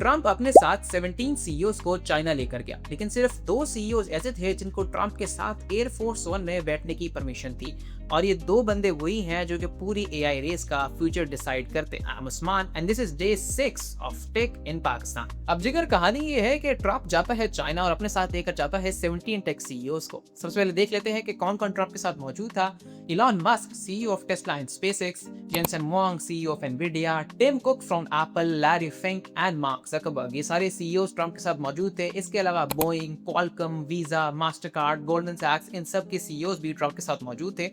Trump अपने साथ 17 CEOs को चाइना लेकर गया, लेकिन सिर्फ 2 सीईओज ऐसे थे जिनको ट्रंप के साथ एयरफोर्स वन में बैठने की परमिशन थी। और ये 2 बंदे वही हैं जो कि पूरी एआई रेस का फ्यूचर डिसाइड करते हैं। I am Usman and this is day 6 of tech in Pakistan. अब जिगर कहानी ये है कि ट्रंप जाता है चाइना और अपने साथ लेकर जाता है 17 टेक सीईओज को। सबसे पहले देख लेते हैं कि कौन कौन ट्रंप के साथ मौजूद था। Elon Musk, CEO of Tesla and SpaceX, Jensen Huang, CEO of Nvidia, Tim Cook from Apple, Larry Fink and Mark Zuckerberg, ये सारे सीईओज ट्रंप के साथ मौजूद थे। इसके अलावा Boeing, Qualcomm, Visa, Mastercard, Goldman सैक्स, इन सब के सीईओज भी ट्रंप के साथ मौजूद थे।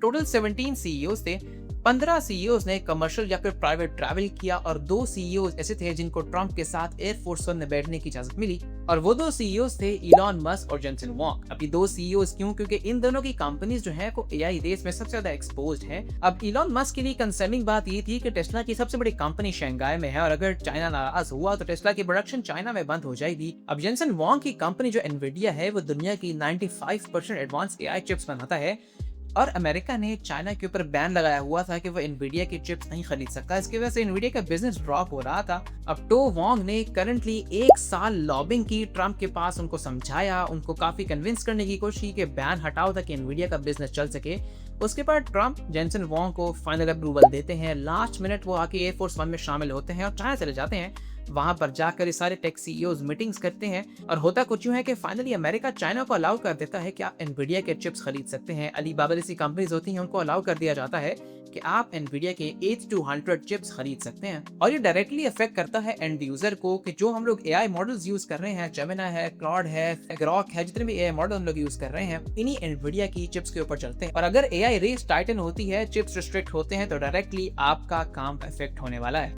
टोटल 17 सीईओज थे। 15 सीईओज ने कमर्शियल या फिर प्राइवेट ट्रैवल किया और 2 सीईओज ऐसे थे जिनको ट्रंप के साथ एयरफोर्स वन में बैठने की इजाजत मिली, और वो 2 सीईओज थे इलॉन मस्क और जेनसन हुआंग। अब ये 2 सीईओज क्यों? क्योंकि इन दोनों की कंपनीज जो है वो एआई रेस में सबसे ज्यादा एक्सपोज्ड है। अब इलॉन मस्क के लिए कंसर्निंग बात ये थी कि टेस्ला की सबसे बड़ी कंपनी शंघाई में है और अगर चाइना नाराज हुआ तो टेस्ला की प्रोडक्शन चाइना में बंद हो जाएगी। अब जेनसन हुआंग की कंपनी जो एनवीडिया है वो दुनिया की 95% एडवांस एआई चिप्स बनाता है, और अमेरिका ने चाइना के ऊपर बैन लगाया हुआ था कि वो एनवीडिया की चिप्स नहीं खरीद सकता। इसकी वजह से एनवीडिया का बिजनेस ड्रॉप हो रहा था। अब टो वोंग ने करंटली 1 साल लॉबिंग की ट्रंप के पास, उनको समझाया, उनको काफी कन्विंस करने की कोशिश की कि बैन हटाओ ताकि एनवीडिया का बिजनेस चल सके। उसके बाद ट्रंप जेनसन वोंग को फाइनल अप्रूवल देते हैं। लास्ट मिनट वो आके एयरफोर्स वन में शामिल होते हैं और चाइना चले जाते हैं। वहां पर जाकर ये सारे टेक सीईओज मीटिंग्स करते हैं और होता कुछ यूं है कि फाइनली अमेरिका चाइना को अलाउ कर देता है कि आप एनवीडिया के चिप्स खरीद सकते हैं। अलीबाबा जैसी कंपनीज होती हैं उनको अलाउ कर दिया जाता है कि आप एनवीडिया के 8200 चिप्स खरीद सकते हैं। और ये डायरेक्टली अफेक्ट करता है एंड यूजर को कि जो हम लोग एआई मॉडल्स यूज कर रहे हैं, जेमिनी है, क्लॉड है, ग्रॉक है, जितने भी एआई मॉडल हम लोग यूज कर रहे हैं इन्हीं एनवीडिया की चिप्स के ऊपर चलते हैं। और अगर एआई रेस टाइटन होती है, चिप्स रिस्ट्रिक्ट होते हैं, तो डायरेक्टली आपका काम अफेक्ट होने वाला है।